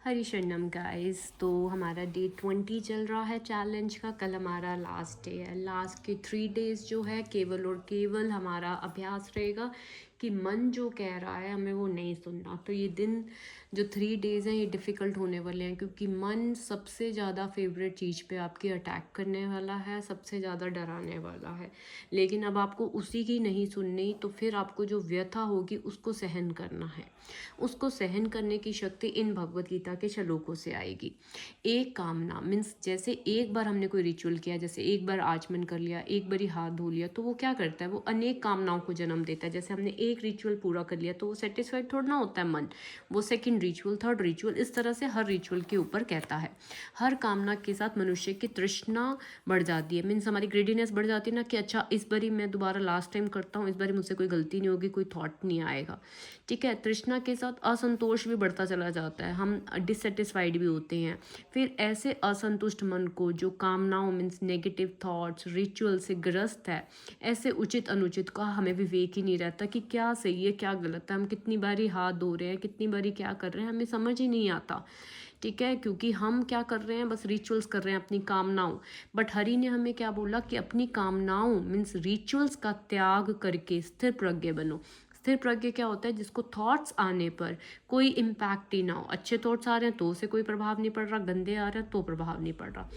हरी शरणम गाइस। तो हमारा डे 20 चल रहा है चैलेंज का। कल हमारा लास्ट डे है। लास्ट के 3 डेज जो है केवल और केवल हमारा अभ्यास रहेगा कि मन जो कह रहा है हमें वो नहीं सुनना। तो ये दिन जो 3 डेज हैं ये डिफ़िकल्ट होने वाले हैं, क्योंकि मन सबसे ज़्यादा फेवरेट चीज़ पे आपकी अटैक करने वाला है, सबसे ज़्यादा डराने वाला है। लेकिन अब आपको उसी की नहीं सुननी, तो फिर आपको जो व्यथा होगी उसको सहन करना है। उसको सहन करने की शक्ति इन भगवत गीता के श्लोकों से आएगी। एक कामना मीन्स जैसे एक बार हमने कोई रिचुअल किया, जैसे एक बार आचमन कर लिया, एक बार ही हाथ धो लिया, तो वो क्या करता है, वो अनेक कामनाओं को जन्म देता है। जैसे हमने एक रिचुअल पूरा कर लिया तो वो सेटिस्फाइड थोड़ा ना होता है मन, वो सेकंड रिचुअल, थर्ड रिचुअल, इस तरह से हर रिचुअल के ऊपर कहता है। हर कामना के साथ मनुष्य की तृष्णा बढ़ जाती है, मीन्स हमारी ग्रेडीनेस बढ़ जाती है ना, कि अच्छा इस बारी मैं दोबारा लास्ट टाइम करता हूँ, इस बारी मुझसे कोई गलती नहीं होगी, कोई थॉट नहीं आएगा। ठीक है, तृष्णा के साथ असंतोष भी बढ़ता चला जाता है, हम डिससेटिस्फाइड भी होते हैं। फिर ऐसे असंतुष्ट मन को जो कामनाओं मीन्स नेगेटिव थॉट्स रिचुअल से ग्रस्त है, ऐसे उचित अनुचित का हमें विवेक ही नहीं रहता कि क्या सही है क्या गलत है। हम कितनी बारी हाथ धो रहे हैं, कितनी बारी क्या कर रहे हैं, हमें समझ ही नहीं आता। ठीक है, क्योंकि हम क्या कर रहे हैं, बस रिचुअल्स कर रहे हैं अपनी कामनाओं। बट हरि ने हमें क्या बोला कि अपनी कामनाओं मीन्स रिचुअल्स का त्याग करके स्थिर प्रज्ञ बनो। स्थिर प्रज्ञ क्या होता है, जिसको थॉट्स आने पर कोई इम्पैक्ट ही ना हो। अच्छे थॉट्स आ रहे हैं तो उसे कोई प्रभाव नहीं पड़ रहा, गंदे आ रहे हैं तो प्रभाव नहीं पड़ रहा।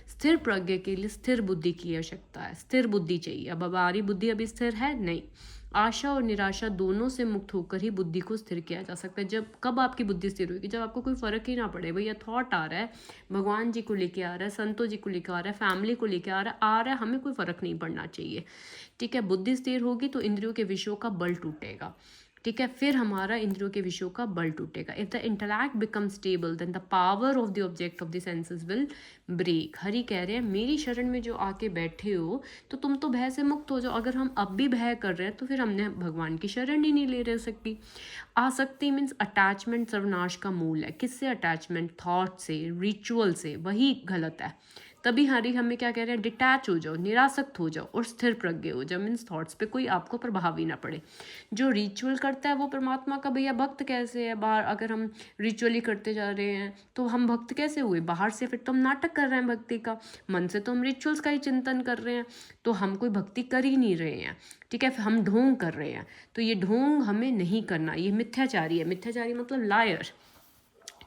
स्थिर प्रज्ञ के लिए स्थिर बुद्धि की आवश्यकता है, स्थिर बुद्धि चाहिए। अब हमारी बुद्धि अभी स्थिर है नहीं। आशा और निराशा दोनों से मुक्त होकर ही बुद्धि को स्थिर किया जा सकता है। जब कब आपकी बुद्धि स्थिर होगी, जब आपको कोई फर्क ही ना पड़े, भैया थॉट आ रहा है, भगवान जी को लेके आ रहा है, संतों जी को लेके आ रहा है, फैमिली को लेके आ रहा है, हमें कोई फर्क नहीं पड़ना चाहिए। ठीक है, बुद्धि स्थिर होगी तो इंद्रियों के विषयों का बल टूटेगा। ठीक है, फिर हमारा इंद्रियों के विषयों का बल टूटेगा। If the intellect become stable then the power of the object of the senses will break. Hari कह रहे हैं मेरी शरण में जो आके बैठे हो तो तुम तो भय से मुक्त हो जाओ। अगर हम अब भी भय कर रहे हैं तो फिर हमने भगवान की शरण ही नहीं ले रह सकती। आसक्ति मीन्स अटैचमेंट सर्वनाश का मूल है। किससे अटैचमेंट? थॉट से, रिचुअल से, वही गलत है। तभी हरि हमें क्या कह रहे हैं, डिटैच हो जाओ, निरासक्त हो जाओ और स्थिर प्रज्ञ हो जाओ। मीन्स थॉट्स पे कोई आपको प्रभाव ही ना पड़े। जो रिचुअल करता है वो परमात्मा का भैया भक्त कैसे है? बाहर अगर हम रिचुअल ही करते जा रहे हैं तो हम भक्त कैसे हुए? बाहर से फिर तो हम नाटक कर रहे हैं भक्ति का, मन से तो हम रिचुअल्स का ही चिंतन कर रहे हैं, तो हम कोई भक्ति कर ही नहीं रहे हैं। ठीक है, हम ढोंग कर रहे हैं। तो ये ढोंग हमें नहीं करना, ये मिथ्याचारी है। मिथ्याचारी मतलब लायर।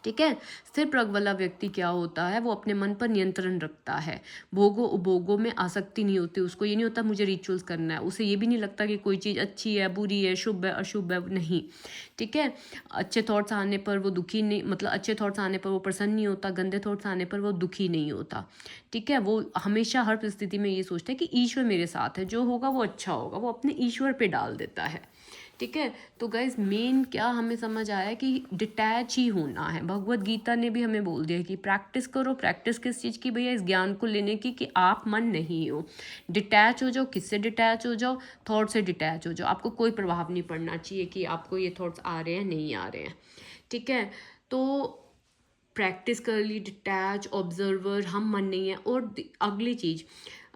ठीक है, स्थिर प्रज्ञ वाला व्यक्ति क्या होता है, वो अपने मन पर नियंत्रण रखता है। भोगों उपभोगों में आसक्ति नहीं होती उसको। ये नहीं होता मुझे रिचुअल्स करना है, उसे ये भी नहीं लगता कि कोई चीज़ अच्छी है बुरी है शुभ है अशुभ है, नहीं। ठीक है, अच्छे थॉट्स आने पर वो दुखी नहीं, मतलब अच्छे थॉट्स आने पर वो प्रसन्न नहीं होता, गंदे थॉट्स आने पर वो दुखी नहीं होता। ठीक है, वो हमेशा हर परिस्थिति में ये सोचता है कि ईश्वर मेरे साथ है, जो होगा वो अच्छा होगा, वो अपने ईश्वर पे डाल देता है। ठीक है, तो गाइज मेन क्या हमें समझ आया कि डिटैच ही होना है। भगवत गीता ने भी हमें बोल दिया कि प्रैक्टिस करो। प्रैक्टिस किस चीज़ की भैया? इस ज्ञान को लेने की कि आप मन नहीं हो। डिटैच हो जाओ। किससे डिटैच हो जाओ? थॉट से डिटैच हो जाओ। आपको कोई प्रभाव नहीं पड़ना चाहिए कि आपको ये थॉट्स आ रहे हैं नहीं आ रहे हैं। ठीक है, तो प्रैक्टिस कर ली, डिटैच, ऑब्जर्वर, हम मन नहीं है। और अगली चीज़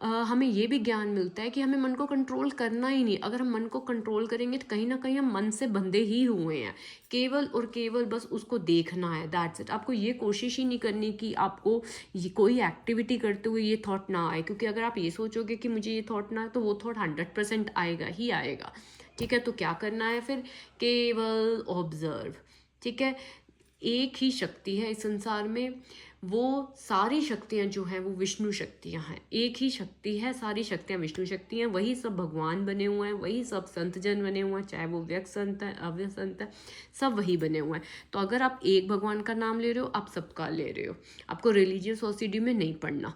हमें ये भी ज्ञान मिलता है कि हमें मन को कंट्रोल करना ही नहीं। अगर हम मन को कंट्रोल करेंगे तो कहीं ना कहीं हम मन से बंधे ही हुए हैं। केवल और केवल बस उसको देखना है, दैट्स इट। आपको ये कोशिश ही नहीं करनी कि आपको ये कोई एक्टिविटी करते हुए ये थॉट ना आए, क्योंकि अगर आप ये सोचोगे कि मुझे ये थॉट ना आए तो वो थॉट 100% आएगा ही आएगा। ठीक है, तो क्या करना है फिर? केवल ऑब्जर्व। ठीक है, एक ही शक्ति है इस संसार में, वो सारी शक्तियाँ जो हैं वो विष्णु शक्तियाँ हैं। एक ही शक्ति है, सारी शक्तियाँ विष्णु शक्ति हैं। वही सब भगवान बने हुए हैं, वही सब संत जन बने हुए हैं, चाहे वो व्यक्त संत है अव्यक्त संत है, सब वही बने हुए हैं। तो अगर आप एक भगवान का नाम ले रहे हो, आप सबका ले रहे हो। आपको रिलीजियस ओसीडी में नहीं पढ़ना।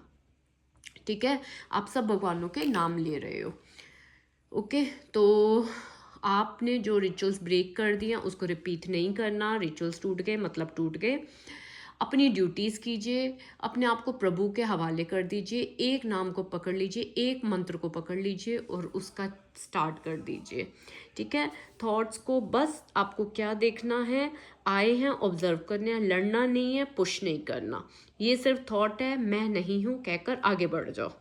ठीक है, आप सब भगवानों के नाम ले रहे हो। ओके, तो आपने जो रिचुअल्स ब्रेक कर दिया उसको रिपीट नहीं करना। रिचुअल्स टूट गए मतलब टूट गए। अपनी ड्यूटीज़ कीजिए, अपने आप को प्रभु के हवाले कर दीजिए। एक नाम को पकड़ लीजिए, एक मंत्र को पकड़ लीजिए और उसका स्टार्ट कर दीजिए। ठीक है, थॉट्स को बस आपको क्या देखना है, आए हैं ऑब्जर्व करने हैं, लड़ना नहीं है, पुश नहीं करना। ये सिर्फ थॉट है, मैं नहीं हूँ कहकर आगे बढ़ जाओ।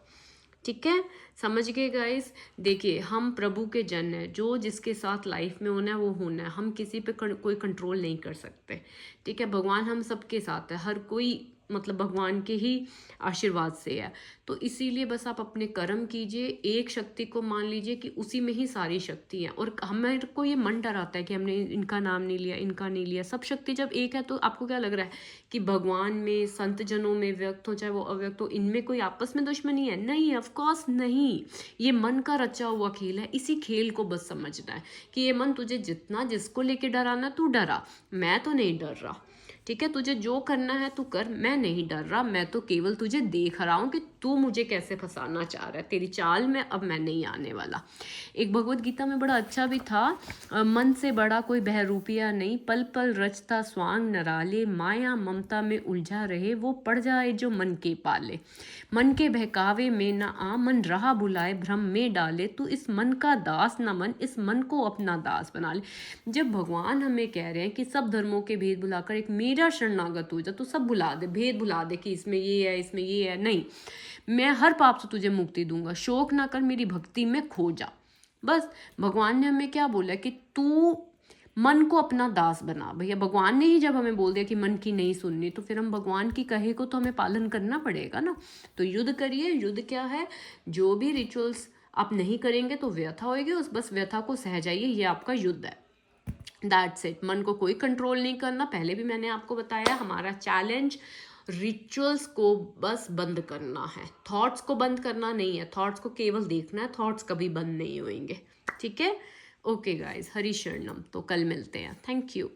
ठीक है, समझ गए गाइस। देखिए हम प्रभु के जन हैं, जो जिसके साथ लाइफ में होना है वो होना है, हम किसी पे कोई कंट्रोल नहीं कर सकते। ठीक है, भगवान हम सबके साथ है, हर कोई मतलब भगवान के ही आशीर्वाद से है। तो इसीलिए बस आप अपने कर्म कीजिए, एक शक्ति को मान लीजिए कि उसी में ही सारी शक्ति है। और हमें को ये मन डराता है कि हमने इनका नाम नहीं लिया, इनका नहीं लिया। सब शक्ति जब एक है तो आपको क्या लग रहा है कि भगवान में, संत जनों में, व्यक्त हो चाहे वो अव्यक्त हो, इनमें कोई आपस में दुश्मनी है? नहीं, ऑफ कोर्स नहीं। ये मन का रचा हुआ खेल है। इसी खेल को बस समझना है कि ये मन तुझे जितना जिसको लेके डराना तू डरा, मैं तो नहीं डर रहा। ठीक है, तुझे जो करना है तू कर, मैं नहीं डर रहा। मैं तो केवल तुझे देख रहा हूँ कि तू मुझे कैसे फंसाना चाह रहा है। तेरी चाल में अब मैं नहीं आने वाला। एक भगवत गीता में बड़ा अच्छा भी था, मन से बड़ा कोई बहरूपिया नहीं, पल पल रचता स्वांग नराले, माया ममता में उलझा रहे, वो पड़ जाए जो मन के पाले। मन के बहकावे में न आ, मन रहा बुलाए भ्रम में डाले, तू इस मन का दास न मन, इस मन को अपना दास बना ले। जब भगवान हमें कह रहे हैं कि सब धर्मों के भेद भुलाकर एक मेरा शरणागत हो जा, तो सब भुला दे, भेद भुला दे कि इसमें ये है, इसमें ये है, नहीं। मैं हर पाप से तुझे मुक्ति दूंगा, शोक ना कर, मेरी भक्ति में खो जा। बस भगवान ने हमें क्या बोला कि तू मन को अपना दास बना। भैया भगवान ने ही जब हमें बोल दिया कि मन की नहीं सुननी, तो फिर हम भगवान की कहे को तो हमें पालन करना पड़ेगा ना। तो युद्ध करिए। युद्ध क्या है? जो भी रिचुअल्स आप नहीं करेंगे तो व्यथा होगी, उस बस व्यथा को सह जाइए, ये आपका युद्ध है। That's it. मन को कोई कंट्रोल नहीं करना। पहले भी मैंने आपको बताया, हमारा चैलेंज रिचुअल्स को बस बंद करना है, थॉट्स को बंद करना नहीं है। थॉट्स को केवल देखना है, थॉट्स कभी बंद नहीं होंगे। ठीक है, ओके गाइज, हरि शरणम। तो कल मिलते हैं। Thank you.